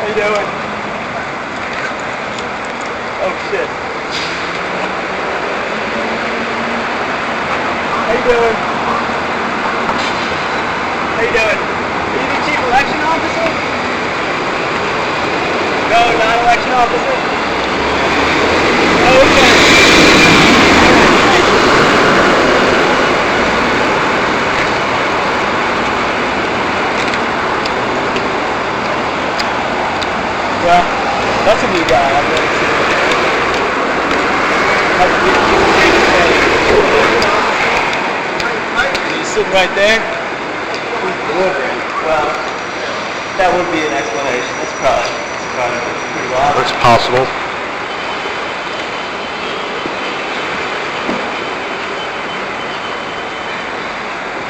How you doing? Oh shit. How you doing? How you doing? Are you the chief election officer? No, not election officer? Oh, okay. Well, that's a new guy. I've never seen him. He's sitting right there. He's delivering. Well, that would be an explanation. That's probably pretty wild. It's possible.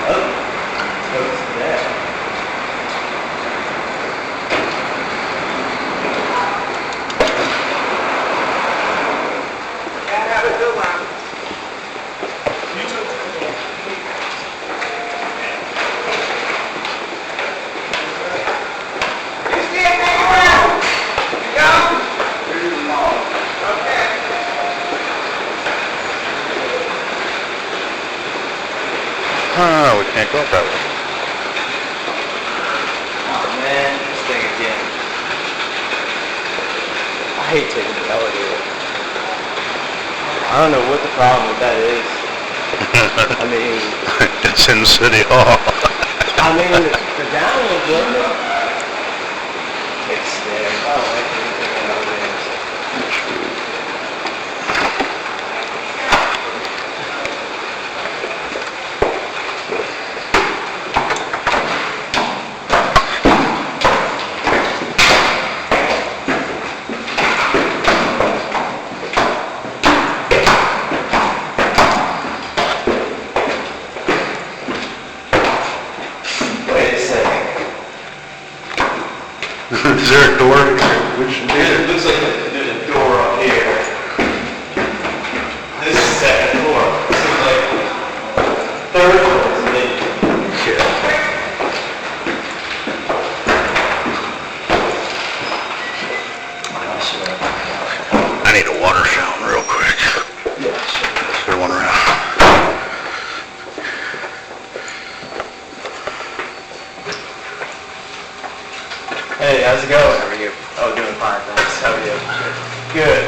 Oh, so it's there. We can't go up that way. Oh man, this thing again. I hate taking the elevator. I don't know what the problem with that is. I mean, It's in City Hall. the down one's good. It's stairs. I don't like anything in elevators. Wait a second. Is there a door? Which It looks like there's a door up here. This is the second floor. This is like third floor, isn't it? I need a water fountain real quick. Is there one around? Hey, how's it going? How are you? Oh, doing fine, thanks. How are you? Good.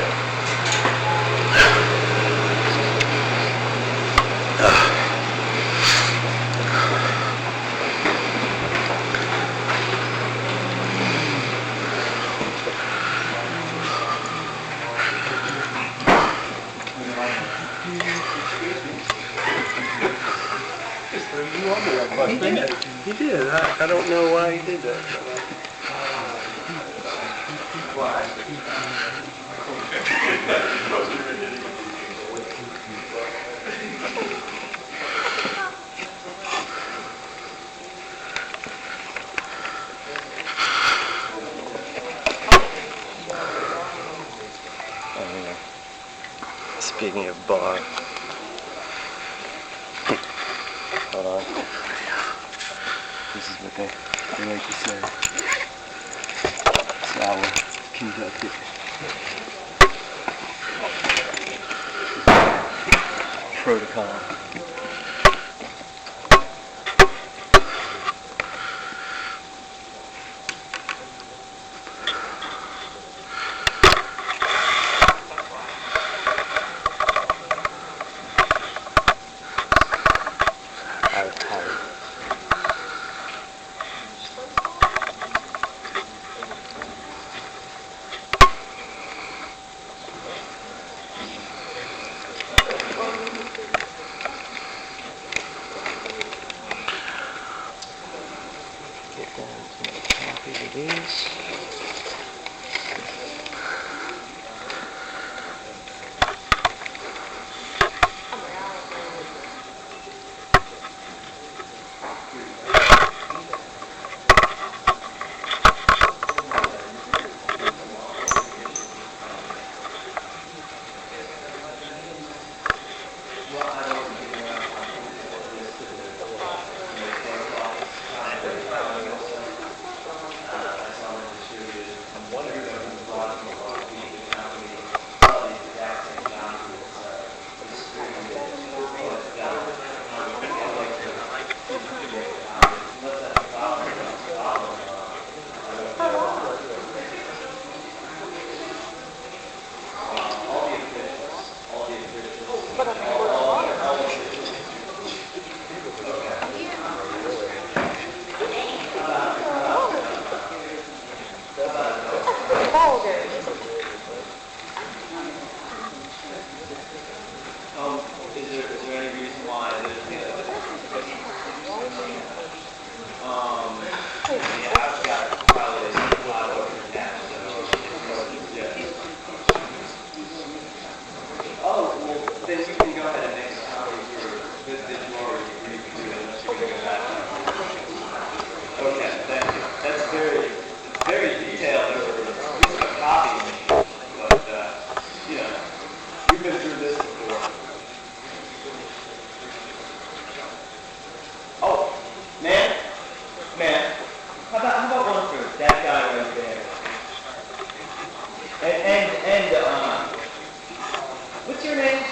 He did. I don't know why he did that. Speaking of bar. Hold on. This is what they like to say. Sour, conducted. Protocol. Get down to make copies of these. ball game. Is there any reason why there's, yeah, I've got probably a lot of it now, so, yeah. Oh, well, then you can go ahead and make a copy for this you already agreed to do it, unless you're going to go back. Okay, thank you. That's very detailed. It's a copy machine, but, we've been through this before. Oh, man, how about one for that guy right there? And what's your name?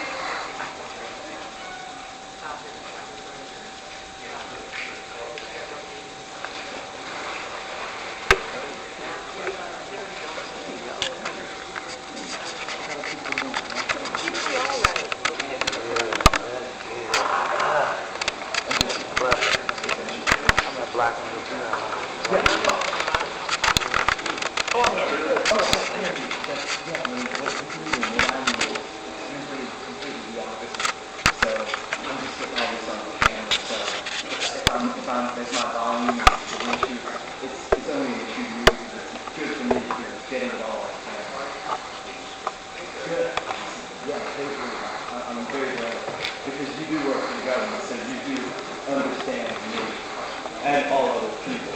If my volume it's only a few years, it's good for me here, getting it all at camera. Good. Yeah, I'm very glad, because you do work for the government, so you do understand me and all other people.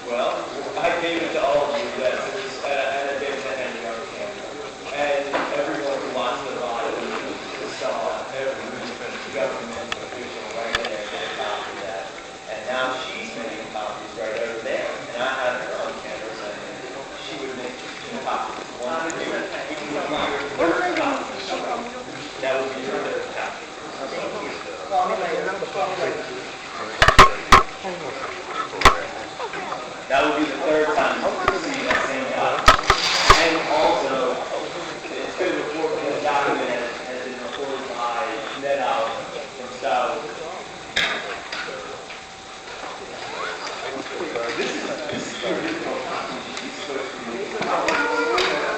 Well, I gave it to all of you, yes, it was, and I gave it to Henry Arcan. And everyone who watched the live saw every government official right there get a copy of that. And now she's making copies right over there. And I had her on camera saying she would make two copies. One for you, you can put your third copy. That would be your third copy. That would be the third time you've seen that same copy. And also, it's been reported, the document has been reported by NetOut themselves. This is the original copy. She's supposed to be a copy of that.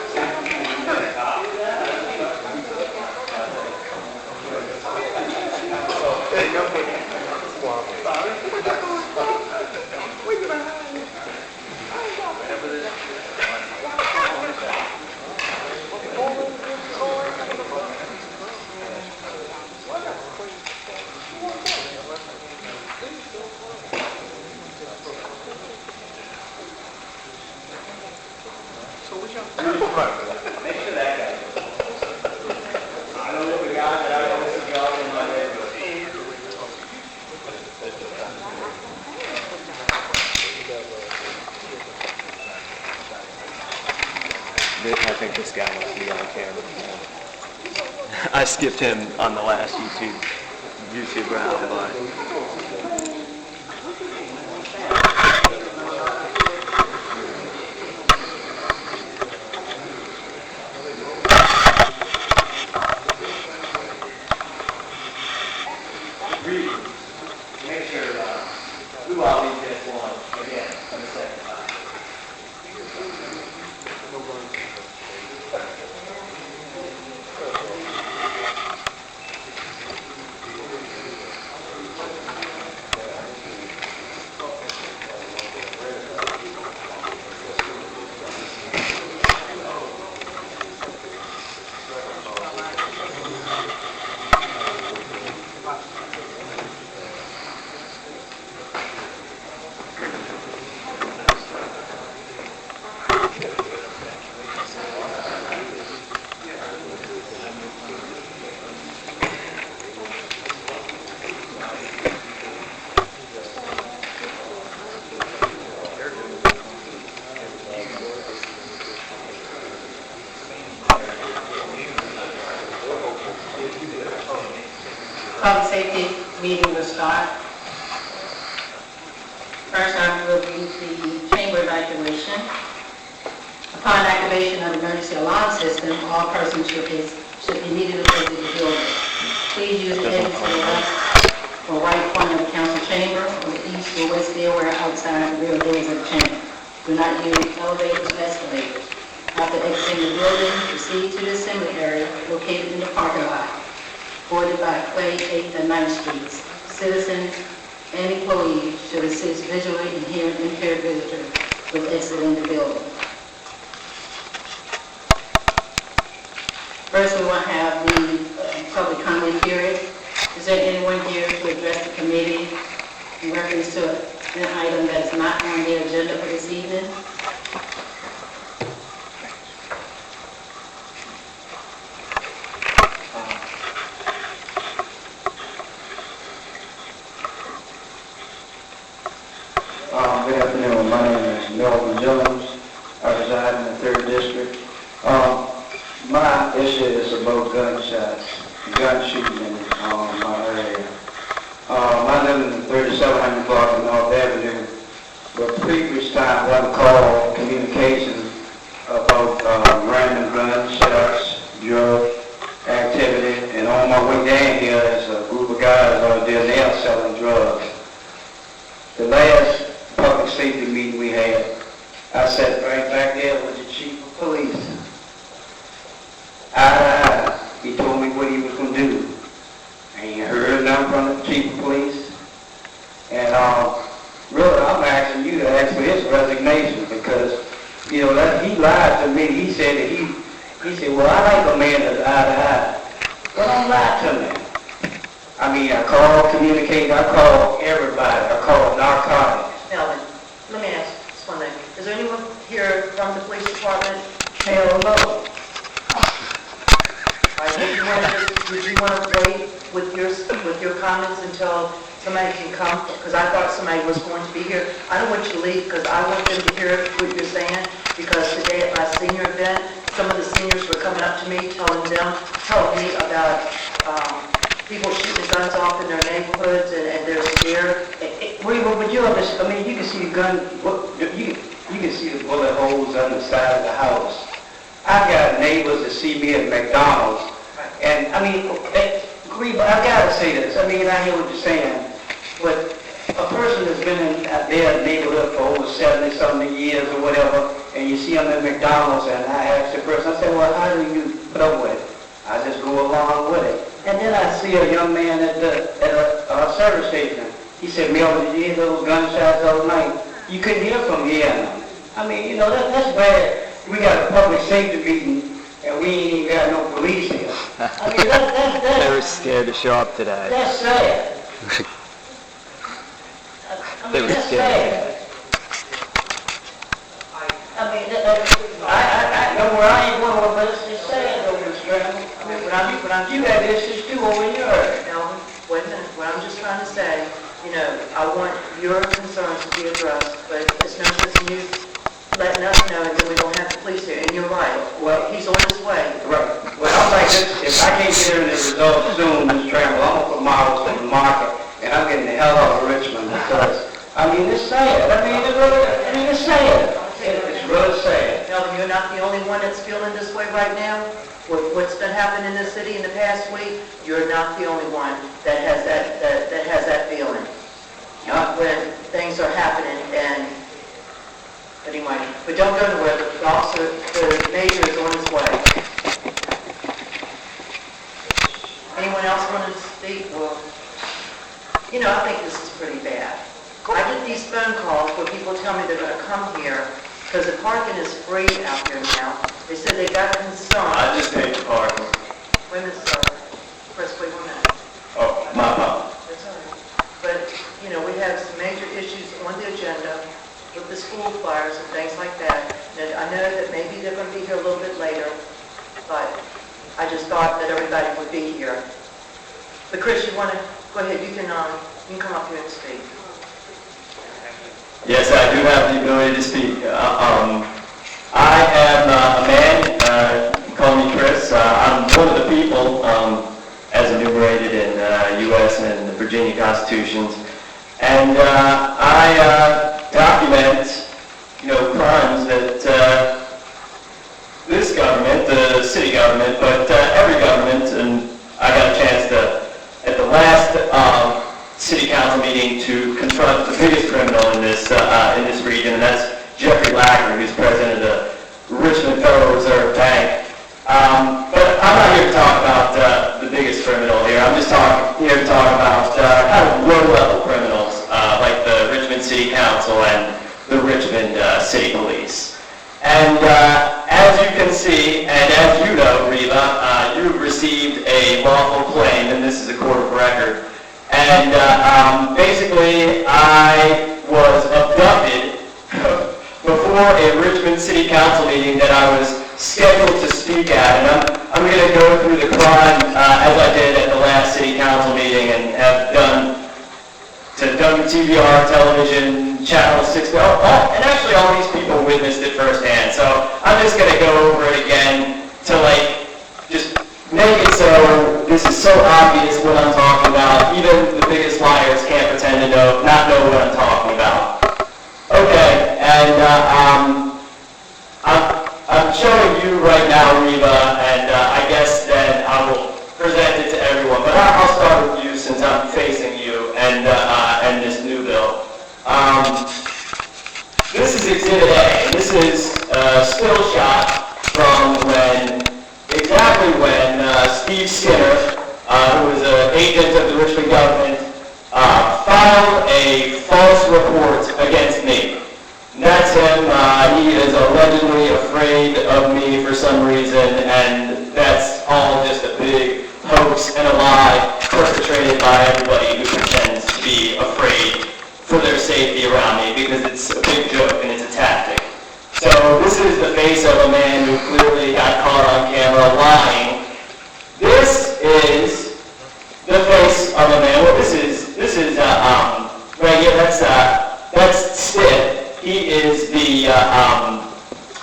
Make sure that guy goes. I don't know the guy that I always see out in my neighborhood. I think this guy must be on camera. I skipped him on the last YouTube round, but Read. Make sure, we will leave this one again on the second time. Public safety meeting will start. First, I will read the chamber evacuation. Upon activation of the emergency alarm system, all persons should immediately exit the building. Please use the exit to the left or right corner of the council chamber, or the east or west stairway outside the rear doors of the chamber. Do not use elevators or escalators. After exiting the building, proceed to the assembly area located in the parking lot, bordered by Clay 8th and 9th Streets. Citizens and employees should assist visually and hearing impaired visitors with exiting the building. First, we will have the public comment period. Is there anyone here to address the committee in reference to an item that is not on the agenda for this evening? Good afternoon. My name is Melvin Jones. I reside in the 3rd District. My issue is about gunshots, gun shooting in my area. I live in the 3700 block of North Avenue, but previous times I've called communications about random gunshots, drug activity, and on my way down here is a group of guys out there now selling drugs. The last public safety meeting we had, I sat right back there with the chief of police. He told me what he was going to do. I ain't heard nothing from the chief of police. And really, I'm asking you to ask for his resignation because, you know, that he lied to me. He said that he said, well, I like a man that's eye to eye. Well, don't lie to me. I mean, I called communicate, I called everybody, I called narcotics. Melvin, let me ask this one thing. Is there anyone here from the police department? Hell no. Would you want to wait with your comments until somebody can come? Because I thought somebody was going to be here. I don't want you to leave because I want them to hear what you're saying. Because today at my senior event, some of the seniors were coming up to me, telling me about people shooting guns off in their neighborhoods and they're scared. Would you understand? I mean, you can see the gun. You can see the bullet holes on the side of the house. I've got neighbors that see me at McDonald's, and I mean, I've got to say this. I mean, I hear what you're saying, but a person that's been in their neighborhood for over 70-something years or whatever, and you see them at McDonald's, and I ask the person, I say, well, how do you put up with it? I just go along with it. And then I see a young man at a service station. He said, Melvin, did you hear those gunshots all night? You couldn't hear from here. I mean, you know, that's bad. We got a public safety meeting, and we ain't even got no police here. I mean, they were scared to show up today. that's sad. I They mean, were that's scared. sad. I mean, I know where I ain't going, but it's sad over this travel. I mean, you had issues too over in your area. Melvin, wait a minute. What I'm just trying to say, you know, I want your concerns to be addressed, but it's no sense in you letting us know that we don't have the police here. And you're right. Well, he's on his way. Right. Well, I'm like this, if mean, it's sad. I mean, it's sad. It's really sad. Melvin, you're not the only one that's feeling this way right now. With what's been happening in the city in the past week, you're not the only one that has that feeling. When things are happening and, but anyway, but don't go nowhere. The major is on his way. Anyone else want to speak? Well, you know, I think this is pretty bad. I get these phone calls where people tell me they're going to come here because the parking is free out here now. They said they got concerned. I just paid the parking. Wait a minute, sir. Press wait 1 minute. Oh, my fault. That's all right. But, you know, we have some major issues on the agenda with the school fires and things like that. And I know that maybe they're going to be here a little bit later, but I just thought that everybody would be here. But Chris, you want to, go ahead, you can come up here and speak. Yes, I do have the ability to speak. I am a man, call me Chris. I'm one of the people, as enumerated in U.S. and the Virginia constitutions. And I document, crimes that this government, the city government, but every government, and I got a chance to, at the last city council meeting, to confront the biggest criminal in this region, and that's Jeffrey Lacker, who's president of the Richmond Federal Reserve Bank. But I'm not here to talk about the biggest criminal here. I'm just here to talk about kind of low-level criminals, like the Richmond City Council and the Richmond City Police. And as you can see, and as you know, Reva, you received a lawful claim, and this is a court of record. And basically, I was abducted before a Richmond City Council meeting that I was scheduled to speak at. And I'm going to go through the crime as I did at the last City Council meeting and have done to WTVR television, Channel 6, and actually all these people witnessed it firsthand. So I'm just going to go over it again to just make it so this is so obvious what I'm talking about. Even the biggest liars can't pretend to not know what I'm talking about. Okay, and I'm showing you right now, Reva, and I guess then I will present it to everyone. But I'll start with you since I'm facing you and this new bill. This is Exhibit A. This is a still shot from exactly when Steve Skinner, who was an agent of the Richmond government, filed a false report against me. And that's him. He is allegedly afraid of me for some reason, and that's all just a big hoax and a lie perpetrated by everybody who pretends to be afraid for their safety around me, because it's a big joke and it's a tactic. So this is the face of a man who clearly got caught on camera lying. This is the face of a man. Well, this is right here. That's Stitt. He is the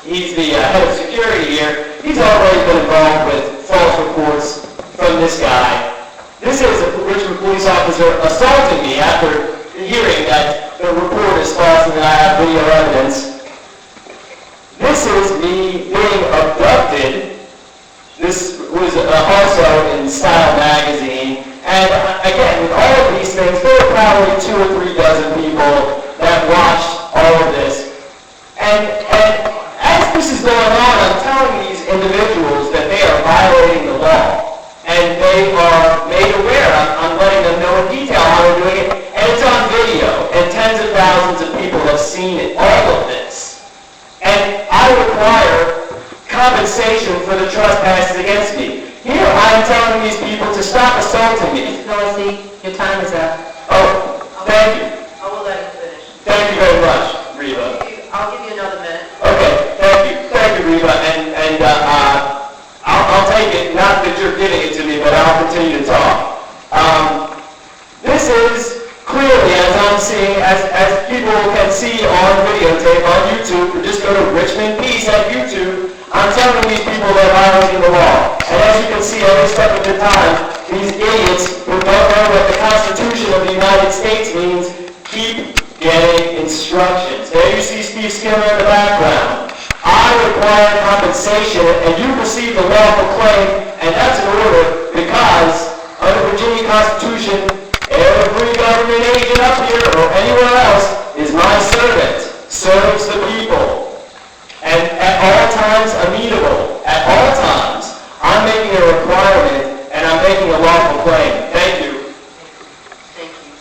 he's the head of security here. He's already been involved with false reports from this guy. This is a Richmond police officer assaulting me after hearing that the report is false and that I have video evidence. This is me being abducted. This was also in Style magazine. And again, with all of these things, there were probably 2 or 3 dozen people that watched all of this. And as this is going on, I'm telling these individuals that they are violating the law. And they are made aware. I'm letting them know in detail how they're doing it. And it's on video. And tens of thousands of people have seen it, all of this. And I require compensation for the trespasses against me. Here I am telling these people to stop assaulting me. Noisy, your time is up. Oh, thank you. I will let him finish. Thank you very much, Reva. I'll give you another minute. Okay, thank you, Reva, and I'll take it, not that you're giving it to me, but I'll continue to talk. This is clearly, as I'm seeing, as people can see on videotape on YouTube, or just go to Richmond Peace at YouTube, I'm telling these people they're violating the law. And as you can see every step of the time, these idiots who don't know what the Constitution of the United States means keep getting instructions. There you see Steve Skinner in the background. I require compensation, and you received a lawful claim, and that's in order because under Virginia Constitution, every government agent up here or anywhere else is my servant, serves the people. And at all times amenable, at all times, I'm making a requirement and I'm making a lawful claim. Thank you. Thank you.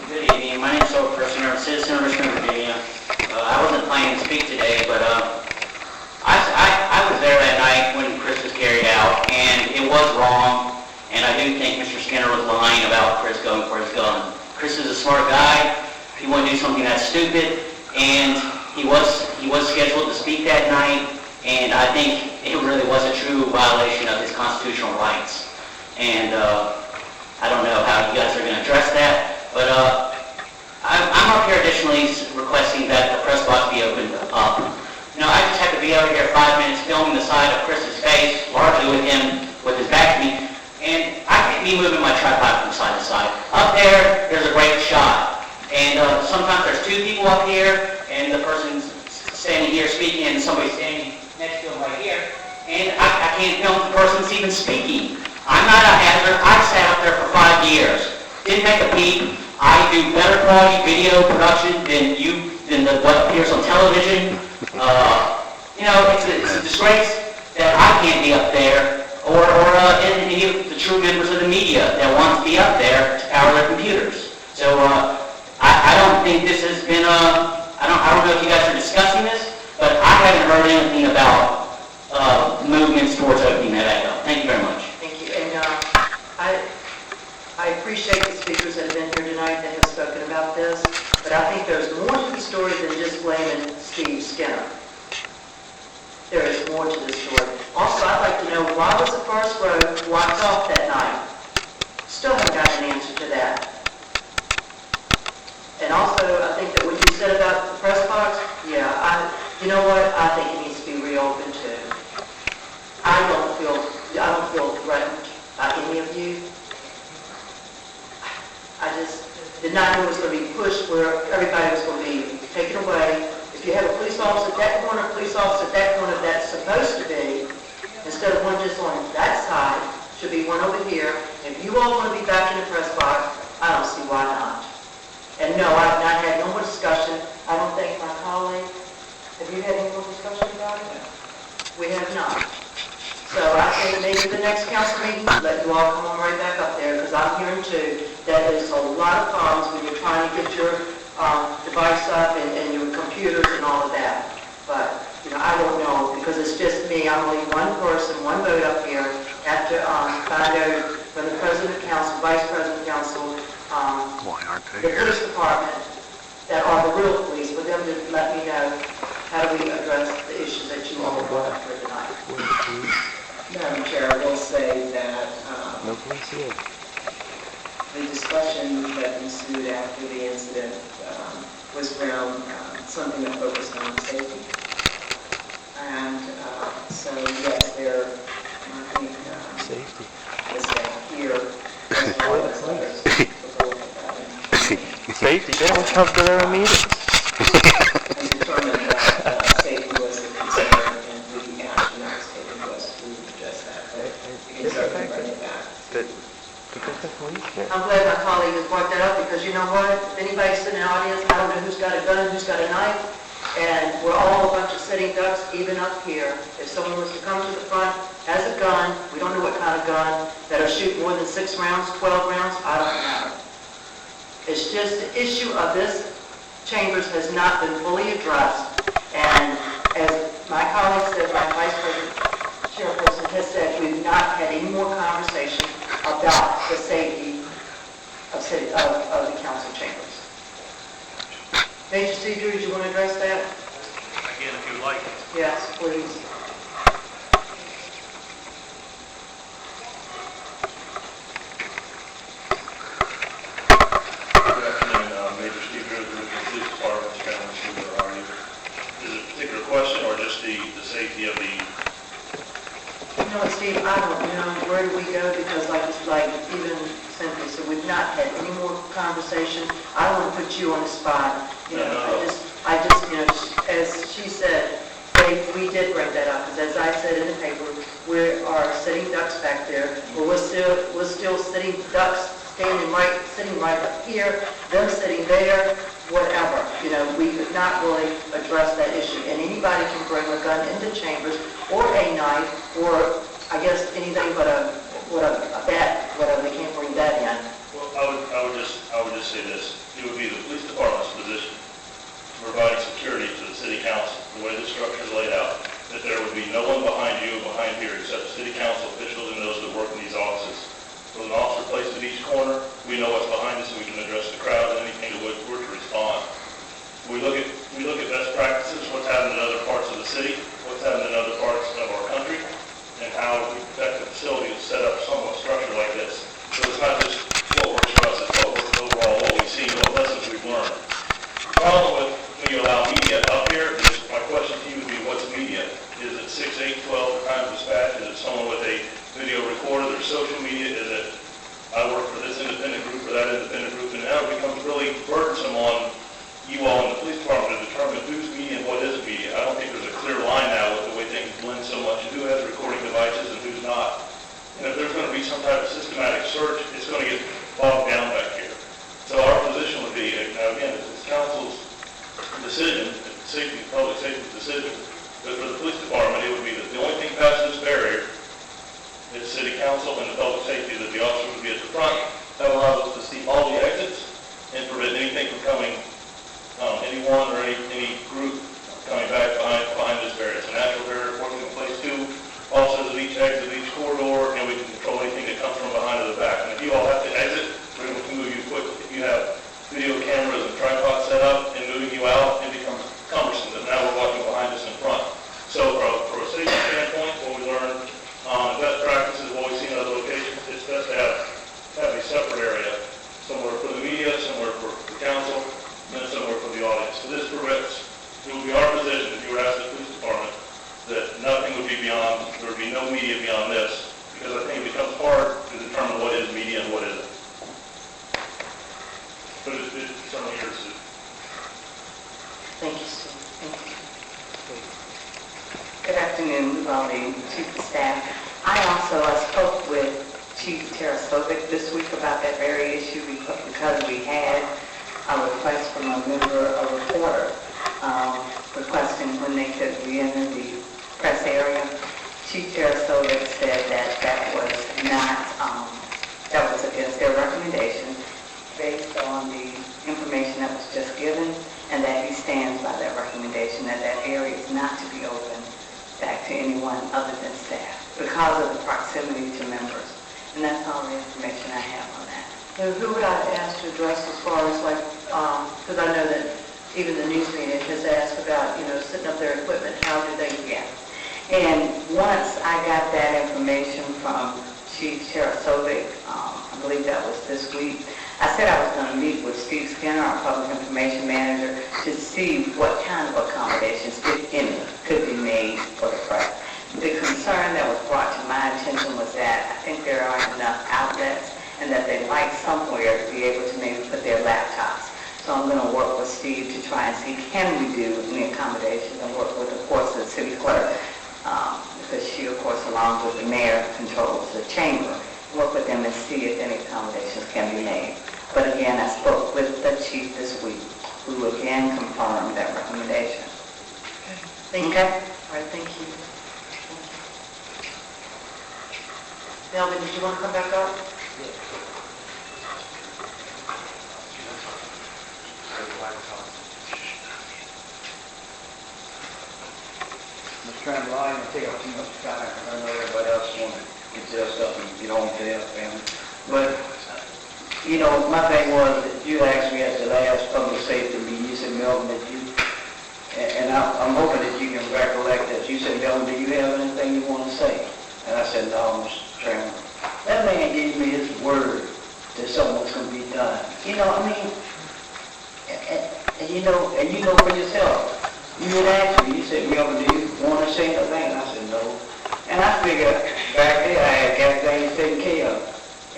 Good evening, my name is Joe Christian, I'm a citizen of Richmond, Virginia. I wasn't planning to speak today, but I was there that night when Chris was carried out, and it was wrong, and I do think Mr. Skinner was lying about Chris going for his gun. Chris is a smart guy, he wouldn't do something that stupid, and he was scheduled to speak that night, and I think it really was a true violation of his constitutional rights. And I don't know how you guys are going to address that, but I'm up here additionally requesting that the press box be opened up. You know, I just have to be over here 5 minutes filming the side of Chris's face, largely with him with his back to me, and I can't be moving my tripod from side to side. Up there's a great shot, and sometimes there's two people up here, and the person's standing here speaking, and somebody's standing next to him right here, and I can't film the person's even speaking. I'm not a hazard. I've sat up there for 5 years. Didn't make a peep. I do better quality video production than what appears on television. You know, it's a disgrace that I can't be up there, or any of the true members of the media that want to be up there to power their computers. So I don't think this has been I don't know if you guys are discussing this, but I haven't heard anything about movements towards opening that echo. Thank you very much. Thank you. And I appreciate the speakers that have been here tonight that have spoken about this, but I think there's more to the story than just blaming Steve Skinner. There is more to the story. Also, I'd like to know, why was the first row blocked off that night? Still haven't got an answer to that. And also, I think that what you said about the press box, yeah, you know what? I think it needs to be reopened too. I don't feel threatened by any of you. I just did not know it was going to be pushed where everybody was going to be taken away. If you have a police officer at that corner, a police officer at that corner that's supposed to be, instead of one just on that side, should be one over here. If you all want to be back in the press box, I don't see why not. And no, I've not had no more discussion. I don't think my colleague, have you had any more discussion about it? We have not. So I think maybe the next council meeting, let you all come on right back up there, because I'm hearing too that there's a lot of problems when you're trying to get your device up and your computers and all of that. But, you know, I don't know, because it's just me. I'm only one person, one vote up here. Have to find out from the president of council, vice president of council, Why aren't the they here? police department, that are the real police, for them to let me know how do we address the issues that you all brought up here tonight. Madam Chair, I will say that the discussion that ensued after the incident was around something that focused on safety. And so, yes, there, I think, Safety. is that here, as well as others, will look at that information Safety, they don't come to their meetings. and determine that safety was the concern and the action that was taken was to address that. But you can certainly bring it back. I'm glad my colleague has brought that up, because you know what? If anybody's sitting in the audience, I don't know who's got a gun, who's got a knife, and we're all a bunch of sitting ducks, even up here. If someone was to come to the front, has a gun, we don't know what kind of gun, that'll shoot more than 6 rounds, 12 rounds, I don't know. It's just the issue of this chambers has not been fully addressed, and as my colleague said, my vice president, chairperson has said, we've not had any more conversation about the safety of the council chambers. Major C. Drew, do you want to address that? Again, if you like. Yes, please. Good afternoon, Major Steve Drew, the Police Department, County Sewer, are you? Is it a particular question or just the safety of the know what, Steve, I don't know, where do we go, because like even Cynthia said, we've not had any more conversation. I don't want to put you on the spot, you know, I just, you know, as she said, we did bring that up, because as I said in the paper, we are sitting ducks back there, but we're still sitting ducks, sitting right up here, them sitting there, whatever, you know, we could not really address that issue, and anybody can bring a gun into chambers, or a knife, or, I guess, anything but a bat, whatever, they can't bring that in. Well, I would just say this, it would be the police department's position, providing security to the city council, the way the structure is laid out, that there would be no one behind you and behind here except city council officials and those that work in these offices. With an officer placed at each corner, we know what's behind us and we can address the crowd and anything that would to respond. We look at best practices, what's happened in other parts of the city, what's happened in other parts of our country, and how we protect the facility that's set up somewhat structured like this. So it's not just what works for us, it's what works overall, what we've seen, what lessons we've learned. The problem with when you allow media up here is, my question to you would be, what's media? Is it 6, 8, 12 times dispatch? Is it someone with a video recorder? There's social media? Is it, I work for this independent group or that independent group? And now it becomes really burdensome on you all in the police department to determine who's media and what isn't media. I don't think there's a clear line now with the way things blend so much, who has recording devices and who's not. And if there's going to be some type of systematic search, it's going to get bogged down back here. So our position would be, now again, it's council's decision, public safety decision, but for the police department, it would be that the only thing past this barrier is city council and the public safety, that the officer would be at the front. That allows us to see all the exits and prevent anything from coming, anyone or any group coming back behind this barrier. It's a natural barrier working in place too. Officers of each exit of each corridor, and we can control anything that comes from behind or the back. And if you all have to exit, we're going to move you quickly. If you have video cameras and tripods set up and moving you out, it becomes cumbersome. That now we're walking behind us in front. So from a safety standpoint, what we learned, best practices, what we've seen in other locations, it's best to have a separate area, somewhere for the media, somewhere for the council, and then somewhere for the audience. So this prevents, it would be our position, if you were asked the police department, that nothing would be beyond, there would be no media beyond this, because I think it becomes hard to determine what is media and what isn't. But it's certainly your decision. Thank you, Steve. Thank you. Good afternoon, Raleigh, Chief of Staff. I spoke with Chief Tarasovic this week about that very issue because we had a request from a reporter, requesting when they could re-enter the press area. Chief Tarasovic said that was not, that was against their recommendation based on the information that was just given, and that he stands by that recommendation that that area is not to be open back to anyone other than staff because of the proximity to members. And that's all the information I have on that. Now, who would I ask to address as far as like, because I know that even the news media has asked about, you know, setting up their equipment, how do they get? And once I got that information from Chief Tarasovic, I believe that was this week, I said I was going to meet with Steve Skinner, our public information manager, to see what kind of accommodations, if any, could be made for the press. The concern that was brought to my attention was that I think there aren't enough outlets and that they'd like somewhere to be able to maybe put their laptops. So I'm going to work with Steve to try and see can we do any accommodations, and work with, of course, the city clerk, because she, of course, along with the mayor, controls the chamber, work with them and see if any accommodations can be made. But again, I spoke with the chief this week, who again confirmed that recommendation. Thank you. Okay? All right, thank you. Melvin, did you want to come back up? Mr. Chairman, I ain't gonna take up too much time, because I know everybody else wants to get their stuff and get on to their family. But, you know, my thing was that you asked me at the last public safety meeting, you said, Melvin, that you, and I'm hoping that you can recollect that, you said, Melvin, do you have anything you want to say? And I said, no, Mr. Chairman. That man gave me his word that something was going to be done. You know, I mean, and you know for yourself. You had asked me, you said, Melvin, do you want to say anything? And I said, no. And I figured, back there, I had got things taken care of.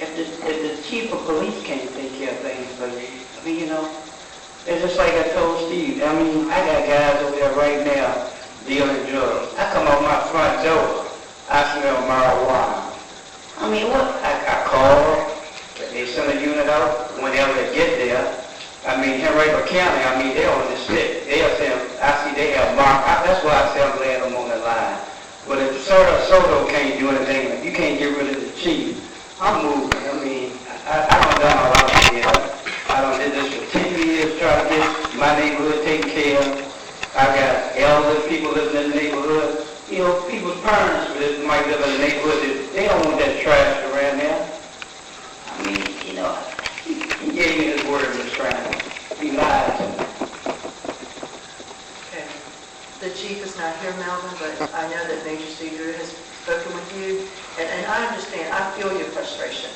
If the chief of police can't take care of things for you, I mean, you know, it's just like I told Steve, I mean, I got guys over there right now dealing drugs. I come out my front door, I smell marijuana. I mean, what? I call, they send a unit out whenever they get there. I mean, Henrico County, I mean, they're on the stick. They'll say, I see they have marked, that's why I say I'm glad I'm on the line. But if Soto can't do anything, if you can't get rid of the chief, I'm moving. I mean, I don't done a lot of it. I done did this for 10 years, trying to get my neighborhood taken care of. I got elderly people living in the neighborhood. You know, people's parents might live in the neighborhood, they don't want that trash around there. I mean, you know, he gave me his word of restraint. He lied to me. Okay. The chief is not here, Melvin, but I know that Major Steve Drew has spoken with you, and I understand, I feel your frustration.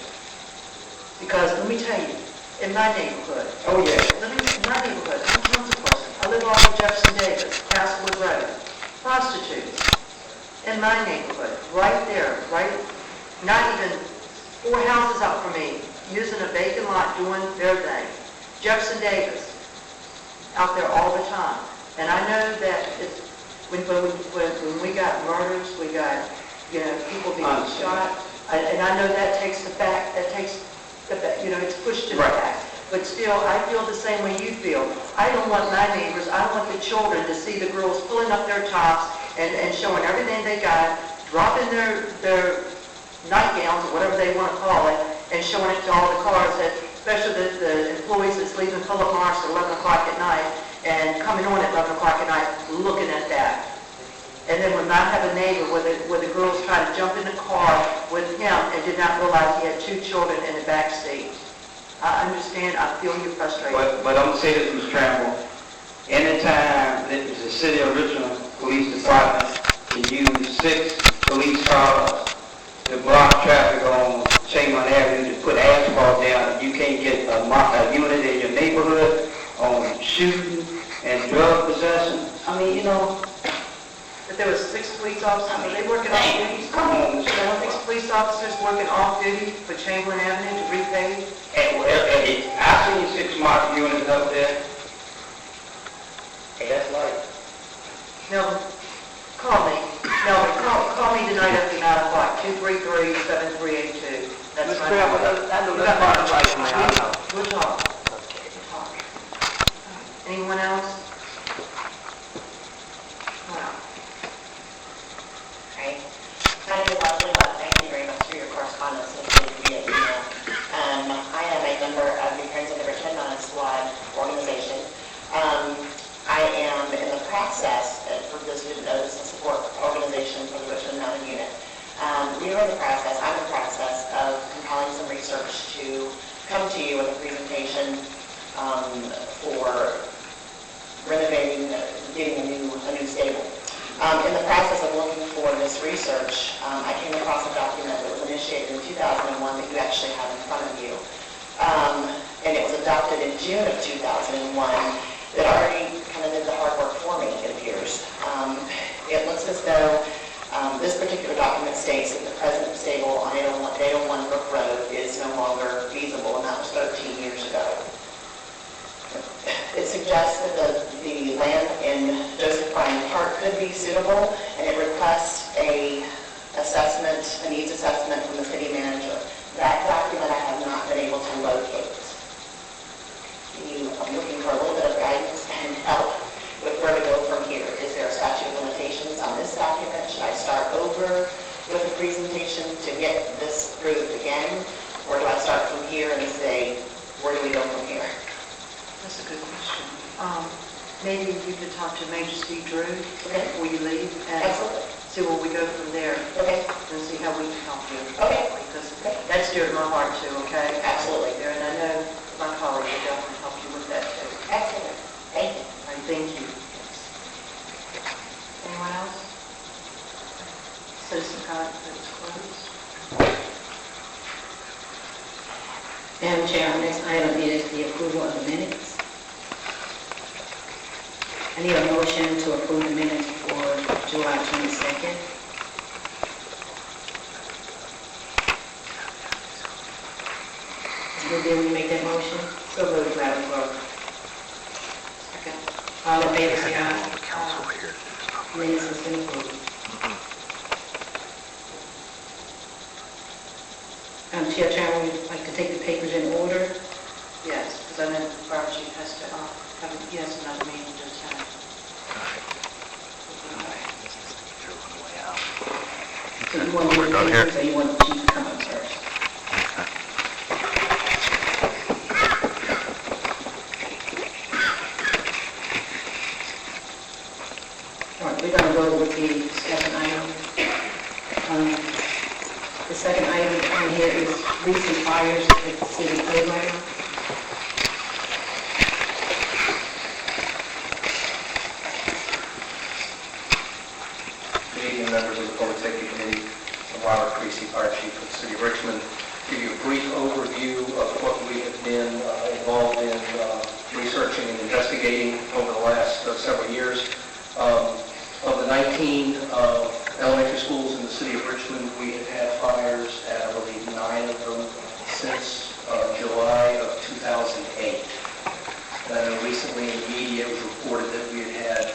Because let me tell you, in my neighborhood, Oh, yeah. living in my neighborhood, I'm a council person. I live off of Jefferson Davis, Castlewood Road. Prostitutes in my neighborhood, right there, right, not even 4 houses up from me, using a vacant lot, doing their thing. Jefferson Davis, out there all the time. And I know that it's, when we got murders, we got, you know, people being shot, and I know that takes the back, you know, it's pushed to the back. But still, I feel the same way you feel. I don't want my neighbors, I don't want the children to see the girls pulling up their tops and showing everything they got, dropping their nightgowns, or whatever they want to call it, and showing it to all the cars, that, especially the employees that's leaving Philip Morris at 11 o'clock at night and coming on at 11 o'clock at night, looking at that. And then when I have a neighbor where the girls tried to jump in the car with him and did not realize he had 2 children in the back seat. I understand, I feel your frustration. But I'm going to say this, Ms. Trample. Anytime that the City of Richmond Police Department can use 6 police cars to block traffic on Chamberlain Avenue to put asphalt down, you can't get a unit in your neighborhood on shooting and drug possession. I mean, you know. But there was 6 police officers, are they working off duty? Come on, Mr. There were 6 police officers working off duty for Chamberlain Avenue to repave? I've seen 6 marked units up there. Hey, that's like. Melvin, call me. Melvin, call me tonight after 9 o'clock, 233-7382. That's Mr. my Trample, number. I know that's part of life, man. I know. We'll talk. We'll talk. Anyone else? Wow. Right. My name is Leslie Buck. Thank you very much for your correspondence with me via email. I am a member of the Friends of the Richmond Non-Squad organization. I am in the process, for those who didn't know, this is a support organization for the Richmond Mountain Unit. We are in the process, I'm in the process of compiling some research to come to you with a presentation for renovating, getting a new stable. In the process of looking for this research, I came across a document that was initiated in 2001 that you actually have in front of you. And it was adopted in June of 2001 that already kind of did the hard work for me, it appears. It looks as though this particular document states that the present stable on 801 Brook Road is no longer feasible, and that was 13 years ago. It suggests that the land in Joseph Bryan Park could be suitable, and it requests a needs assessment from the city manager. That document I have not been able to locate. I'm looking for a little bit of guidance and help with where to go from here. Is there a statute of limitations on this document? Should I start over with a presentation to get this approved again? Or do I start from here and say, where do we go from here? That's a good question. Maybe you could talk to Major Steve Drew before you leave, and see where we go from there. Okay. And see how we can help you. Okay. Because that's dear to my heart too, okay? Absolutely. And I know my colleague will definitely help you with that too. Excellent. Thank you. All right, thank you. Anyone else? Citizen comment is closed. Madam Chair, our next item is the approval of the minutes. I need a motion to approve the minutes for July 22nd. Will you make that motion? So moved, Madam Clerk. All in favor, say aye. Council here. Minutes has been approved. Chair Chairman, would you like to take the papers in order? Yes, because I know the fire chief has to, he has another meeting just now. So you want to do We're the done here. papers, or you want the chief to come up first? All right, we're going to go with the second item. The second item on here is recent fires at the city playground. Good evening, members of the Public Safety Committee. I'm Robert Creasy, Fire Chief of the City of Richmond. Give you a brief overview of what we have been involved in researching and investigating over the last several years. Of the 19 elementary schools in the City of Richmond, we have had fires at, I believe, 9 of them since July of 2008. And I know recently in the media it was reported that we had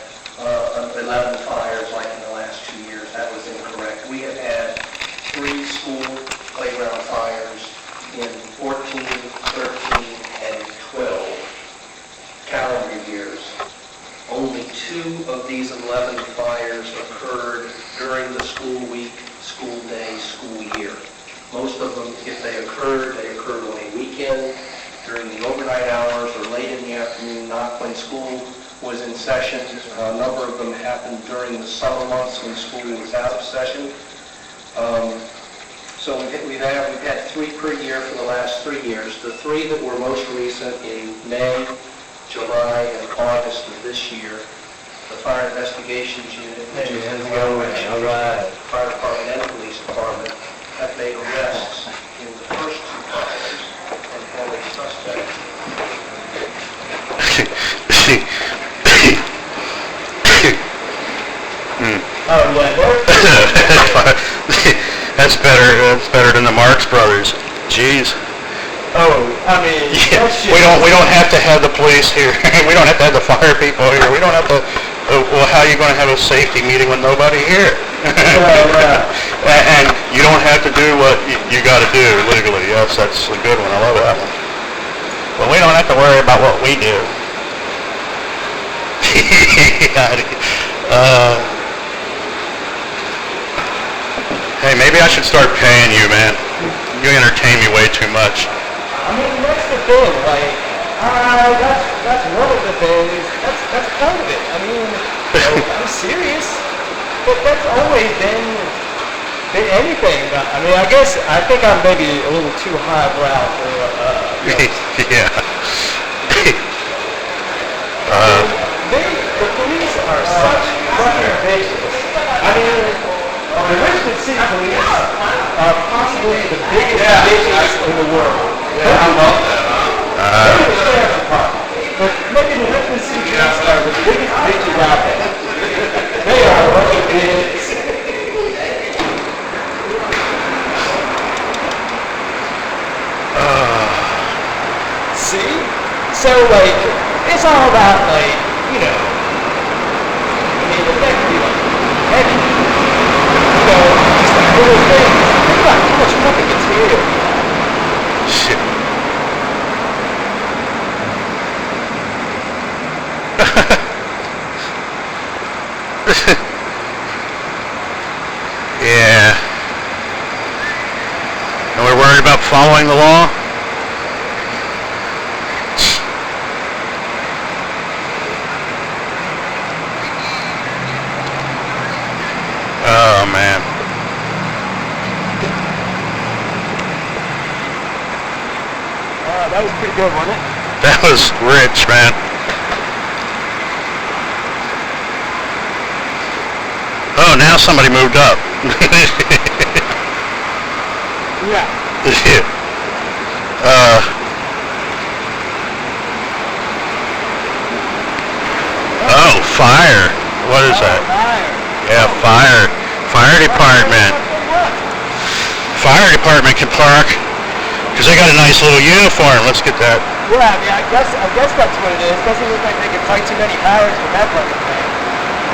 11 fires like in the last 2 years. That was incorrect. We have had 3 school playground fires in 14, 13, and 12 calendar years. Only 2 of these 11 fires occurred during the school week, school day, school year. Most of them, if they occurred on a weekend, during the overnight hours, or late in the afternoon, not when school was in session. A number of them happened during the summer months when school was out of session. So we've had 3 per year for the last 3 years. The 3 that were most recent in May, July, and August of this year, the Fire Investigations Unit, which is in the Fire Department and the Police Department, have made arrests in the first 2 fires and held a suspect. That's better than the Marx Brothers. Jeez. Oh, I mean, Yeah, we don't have to have the police here. We don't have to have the fire people here. We don't have to. Well, how are you going to have a safety meeting with nobody here? And you don't have to do what you got to do legally. Yes, that's a good one. I love that one. Well, we don't have to worry about what we do. Hey, maybe I should start paying you, man. You entertain me way too much. I mean, that's the thing, like, that's one of the things, that's part of it. I mean, I'm serious, but that's always been anything. I mean, I think I'm maybe a little too highbrow for, Yeah. the police are such fucking bitches. I mean, the Richmond City Police are possibly the biggest bitches in the world. Maybe the Sheriff's Department, but maybe the Richmond City Police are the biggest bitches out there. They are a bunch of idiots. See? So, like, it's all about, like, you know, I mean, the fact that, like, heavy, you know, just like little things. Think about how much fucking material. Shit. Yeah. And we're worried about following the law? Oh, man. That was pretty good, wasn't it? That was rich, man. Oh, now somebody moved up. Yeah. Oh, fire. What is that? Yeah, fire. Fire department. Fire department can park Because they got a nice little uniform. Let's get that. Yeah, I mean, I guess that's what it is. Doesn't look like they can fight too many pirates with that fucking thing.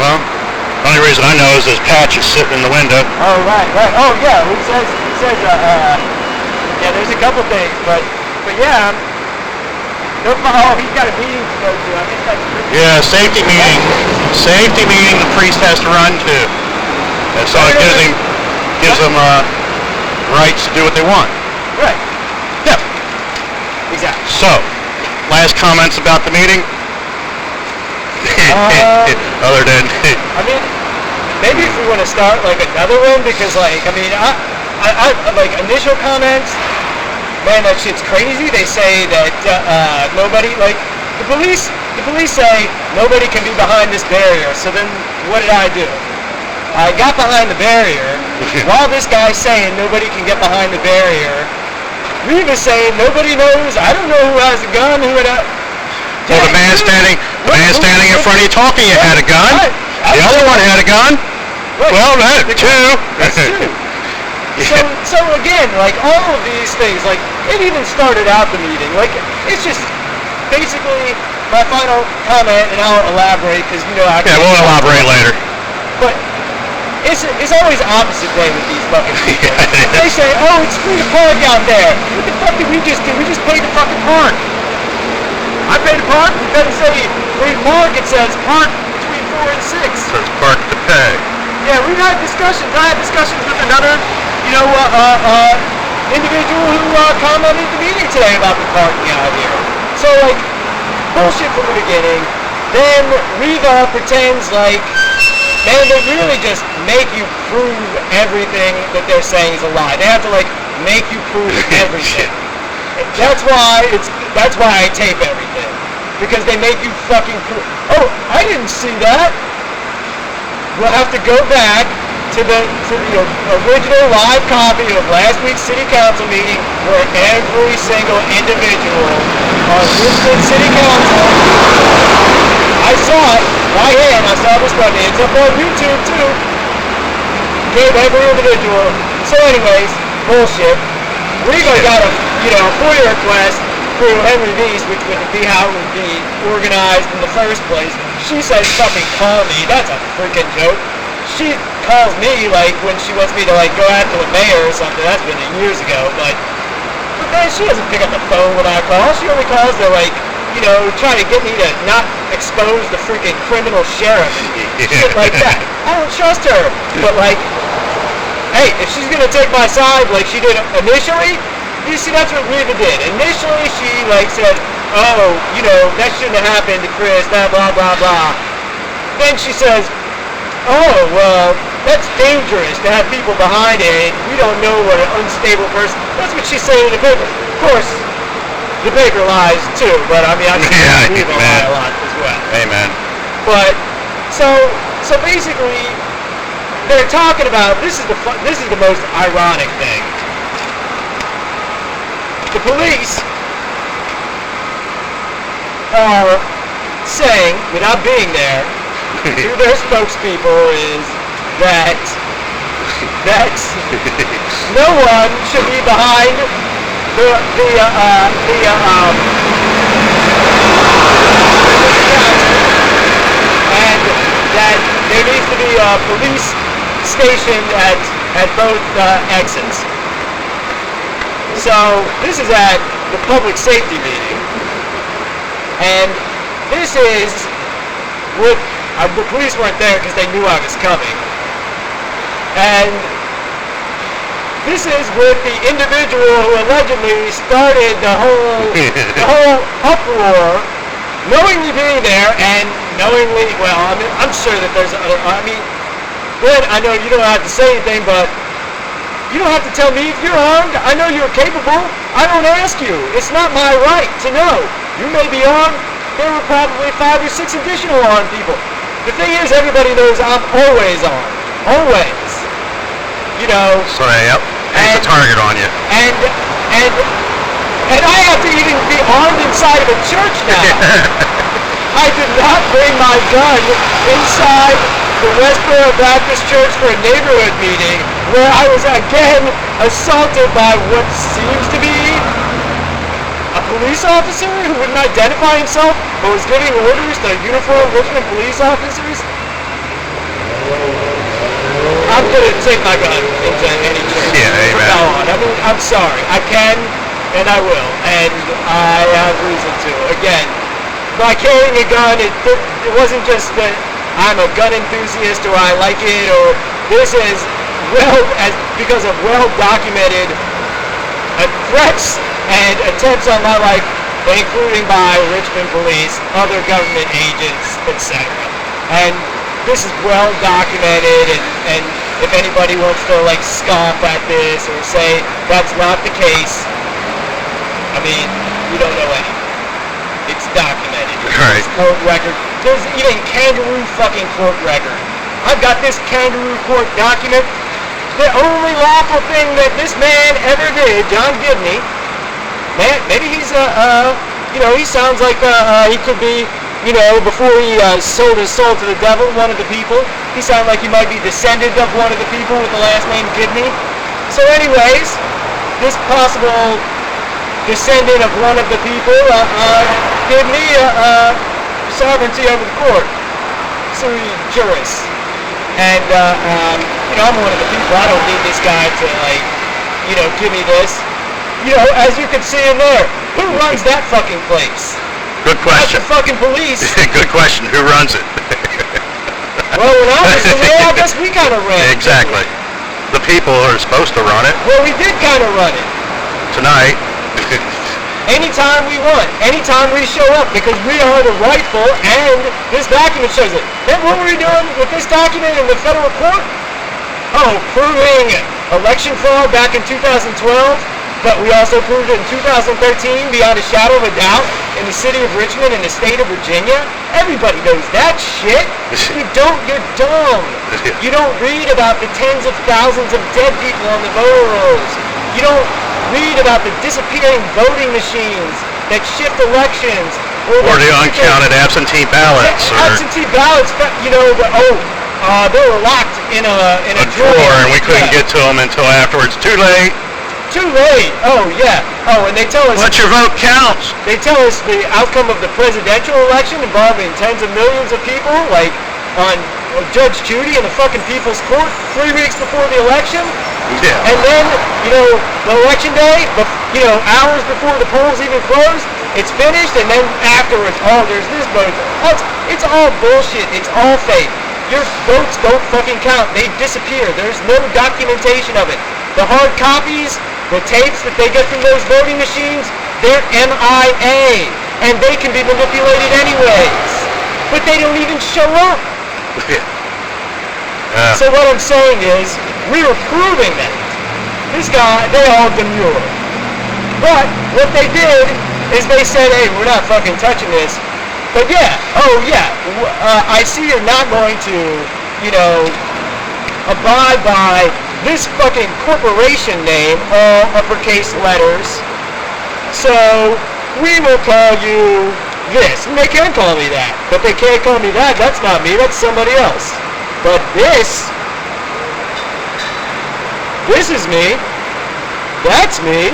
Well, the only reason I know is this patch is sitting in the window. Oh, right. Oh, yeah, he says, yeah, there's a couple things, but yeah, he's got a meeting to go to. I think that's pretty... Yeah, safety meeting. Safety meeting the priest has to run to. And so it gives them rights to do what they want. Right. Yeah. Exactly. So, last comments about the meeting? Other than... I mean, maybe if we want to start like another one, because like, I mean, I like initial comments, man, that shit's crazy. They say that nobody, like, the police say nobody can be behind this barrier. So then what did I do? I got behind the barrier while this guy's saying nobody can get behind the barrier. Reva's saying nobody knows. I don't know who has a gun, who had a... Well, the man standing in front of you talking, you had a gun. The other one had a gun. Well, that two. That's two. So again, like all of these things, like it even started out the meeting. Like it's just basically my final comment, and I'll elaborate because you know I. Yeah, we'll elaborate later. But it's always opposite way with these fucking people. They say, oh, it's free to park out there. What the fuck did we just do? We just paid to fucking park. I paid to park. It doesn't say free to park. It says park between 4 and 6. So it's park to pay. Yeah, we've had discussions. I had discussions with another, individual who commented at the meeting today about the parking out here. So, like, bullshit from the beginning. Then Riva pretends like, man, they really just make you prove everything that they're saying is a lie. They have to, like, make you prove everything. That's why I tape everything. Because they make you fucking prove. Oh, I didn't see that. We'll have to go back to the original live copy of last week's city council meeting where every single individual on Houston City Council, I saw it by hand, I saw this one, it's up on YouTube too, gave every individual. So anyways, bullshit. Riva got a FOIA request through Henry Deese, which would be how it would be organized in the first place. She says, fucking call me. That's a freaking joke. She calls me, like, when she wants me to, like, go after the mayor or something. That's been years ago, but man, she doesn't pick up the phone when I call. She only calls to, like, try to get me to not expose the freaking criminal sheriff. Shit like that. I don't trust her. But, like, hey, if she's gonna take my side like she did initially, you see, that's what Riva did. Initially, she, like, said, oh, that shouldn't have happened to Chris, blah, blah, blah, blah. Then she says, oh, well, that's dangerous to have people behind it. We don't know what an unstable person... That's what she's saying in the paper. Of course, the paper lies, too, but, I mean, I've seen Riva lie a lot as well. Amen. But, so basically, they're talking about... This is the most ironic thing. The police are saying, without being there, through their spokespeople, is that no one should be behind and that there needs to be a police stationed at both exits. So, this is at the public safety meeting, and this is with, the police weren't there because they knew I was coming, and this is with the individual who allegedly started the whole uproar, knowingly being there, and knowingly, well, I mean, I'm sure that there's other, Glenn, I know you don't have to say anything, but you don't have to tell me if you're armed. I know you're capable. I don't ask you. It's not my right to know. You may be armed. There were probably 5 or 6 additional armed people. The thing is, everybody knows I'm always armed. Always. So, yep. There's a target on you. And I have to even be armed inside of a church now. I did not bring my gun inside the Westboro Baptist Church for a neighborhood meeting where I was again assaulted by what seems to be a police officer who wouldn't identify himself but was giving orders to uniformed Richmond police officers? I'm gonna take my gun into any church. Yeah, amen. From now on. I mean, I'm sorry. I can and I will, and I have reason to. Again, by carrying a gun, it wasn't just that I'm a gun enthusiast or I like it, or this is because of well-documented threats and attempts on my life, including by Richmond police, other government agents, etc. And this is well documented, and if anybody wants to like scoff at this or say that's not the case, I mean, you don't know anything. It's documented. Right. It's court record. There's even kangaroo fucking court record. I've got this kangaroo court document. The only lawful thing that this man ever did, John Gibney, man, maybe he's he sounds like he could be, before he sold his soul to the devil, one of the people. He sounded like he might be descendant of one of the people with the last name Gibney. So anyways, this possible descendant of one of the people gave me sovereignty over the court, sui juris. And, I'm one of the people. I don't need this guy to, give me this. As you can see in there, who runs that fucking place? Good question. That's the fucking police. Good question. Who runs it? Well, when I was away, I guess we kind of ran it. Exactly. The people are supposed to run it. Well, we did kind of run it. Tonight. Anytime we want, anytime we show up, because we are the rightful, and this document shows it. Then what were we doing with this document in the federal court? Oh, proving election fraud back in 2012, but we also proved it in 2013 beyond a shadow of a doubt in the city of Richmond and the state of Virginia. Everybody knows that shit. You're dumb. You don't read about the tens of thousands of dead people on the voter rolls. You don't read about the disappearing voting machines that shift elections. Or the uncounted absentee ballots. Absentee ballots, they were locked in a drawer. And we couldn't get to them until afterwards. Too late. Too late. Oh, yeah. Oh, and they tell us... But your vote counts. They tell us the outcome of the presidential election involving tens of millions of people, like on Judge Judy in the fucking People's Court 3 weeks before the election. Yeah. And then, the election day, hours before the polls even close, it's finished, and then afterwards, there's this vote. It's all bullshit. It's all fake. Your votes don't fucking count. They disappear. There's no documentation of it. The hard copies, the tapes that they get from those voting machines, they're MIA, and they can be manipulated anyways. But they don't even show up. So what I'm saying is, we were proving that. This guy, they all demure. But what they did is they said, hey, we're not fucking touching this. But I see you're not going to, abide by this fucking corporation name, all uppercase letters. So we will call you this. And they can call me that. But they can't call me that. That's not me. That's somebody else. But this is me. That's me.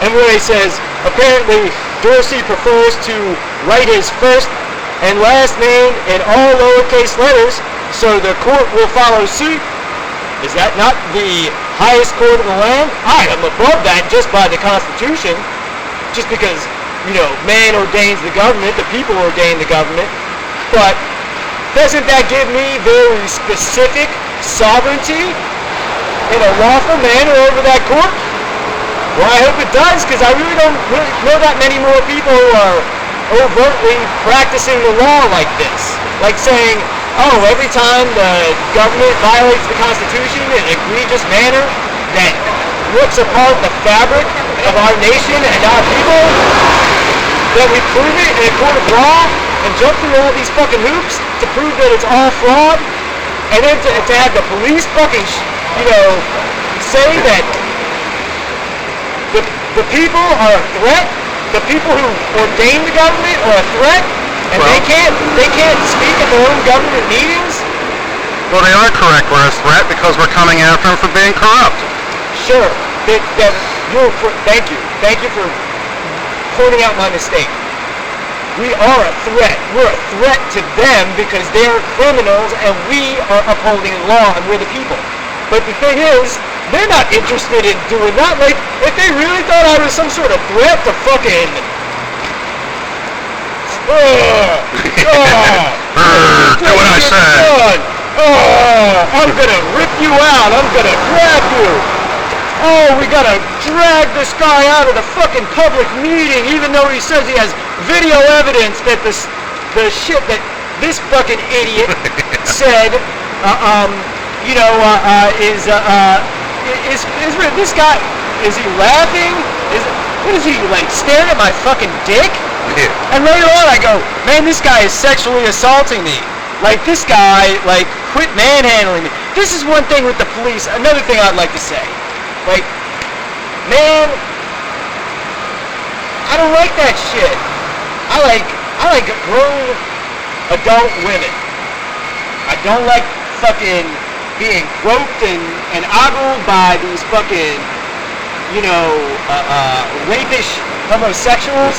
And when he says, apparently Dorsey prefers to write his first and last name in all lowercase letters, so the court will follow suit. Is that not the highest court in the land? I am above that just by the Constitution. Just because, man ordains the government, the people ordain the government. But doesn't that give me very specific sovereignty in a lawful manner over that court? Well, I hope it does, because I really don't know that many more people who are overtly practicing the law like this. Like saying, every time the government violates the Constitution in an egregious manner that rips apart the fabric of our nation and our people, that we prove it in a court of law and jump through all these fucking hoops to prove that it's all fraud, and then to have the police fucking, say that the people are a threat, the people who ordain the government are a threat, and they can't speak at their own government meetings? Well, they are correct. We're a threat because we're coming after them for being corrupt. Sure. Thank you. Thank you for pointing out my mistake. We are a threat. We're a threat to them because they're criminals and we are upholding the law and we're the people. But the thing is, they're not interested in doing that. Like, if they really thought I was some sort of threat to fucking... Do what I said. I'm gonna rip you out. I'm gonna grab you. Oh, we gotta drag this guy out of the fucking public meeting, even though he says he has video evidence that the shit that this fucking idiot said, is this guy, is he laughing? What is he, like, staring at my fucking dick? And later on I go, man, this guy is sexually assaulting me. Like, this guy, like, quit manhandling me. This is one thing with the police. Another thing I'd like to say. Like, man, I don't like that shit. I like grown adult women. I don't like fucking being groped and ogled by these fucking, rapish homosexuals.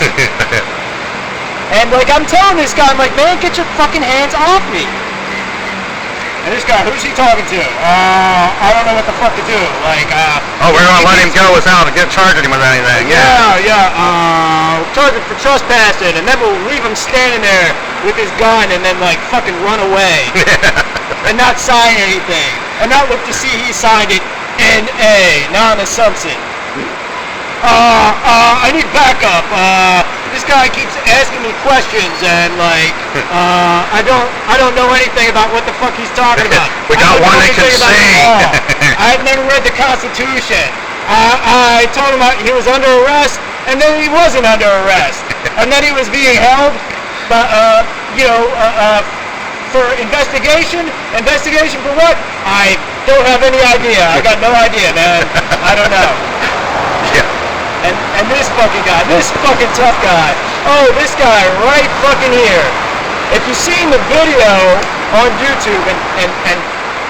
And like, I'm telling this guy, I'm like, man, get your fucking hands off me. And this guy, who's he talking to? I don't know what the fuck to do. Like, we're gonna let him go without charging him with anything. Charge him for trespassing, and then we'll leave him standing there with his gun, and then like fucking run away, and not sign anything, and not look to see he signed it N.A. non-assumption. I need backup. This guy keeps asking me questions, and like, I don't know anything about what the fuck he's talking about. We got one that can sing. I've never read the Constitution. I told him he was under arrest, and then he wasn't under arrest, and then he was being held, for investigation. Investigation for what? I don't have any idea. I got no idea, man. I don't know. Yeah. And this fucking guy, this fucking tough guy, oh, this guy right fucking here. If you've seen the video on YouTube, and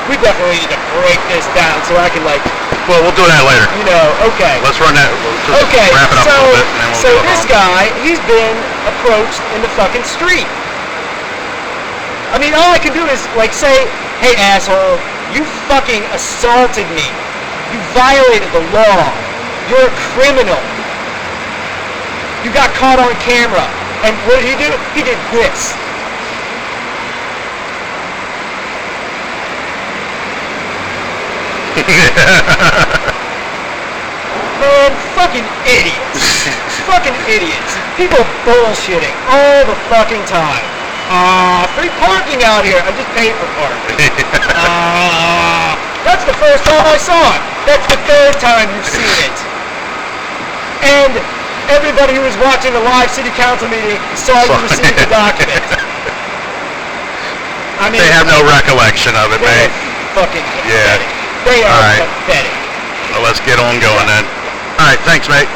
we definitely need to break this down so I can like... Well, we'll do that later. Okay. Let's run that, Okay, wrap it up a little bit, and then we'll so go this home. guy, he's been approached in the fucking street. I mean, all I can do is like say, hey asshole, you fucking assaulted me. You violated the law. You're a criminal. You got caught on camera. And what did he do? He did this. Man, fucking idiots. Fucking idiots. People bullshitting all the fucking time. Free parking out here. I just paid for parking. That's the first time I saw it. That's the third time you've seen it. And everybody who was watching the live city council meeting saw you receive the document. I mean, they have no recollection of it, mate. Fucking pathetic. Yeah. They are All right. pathetic. Well, let's get on going then. All right, thanks, mate.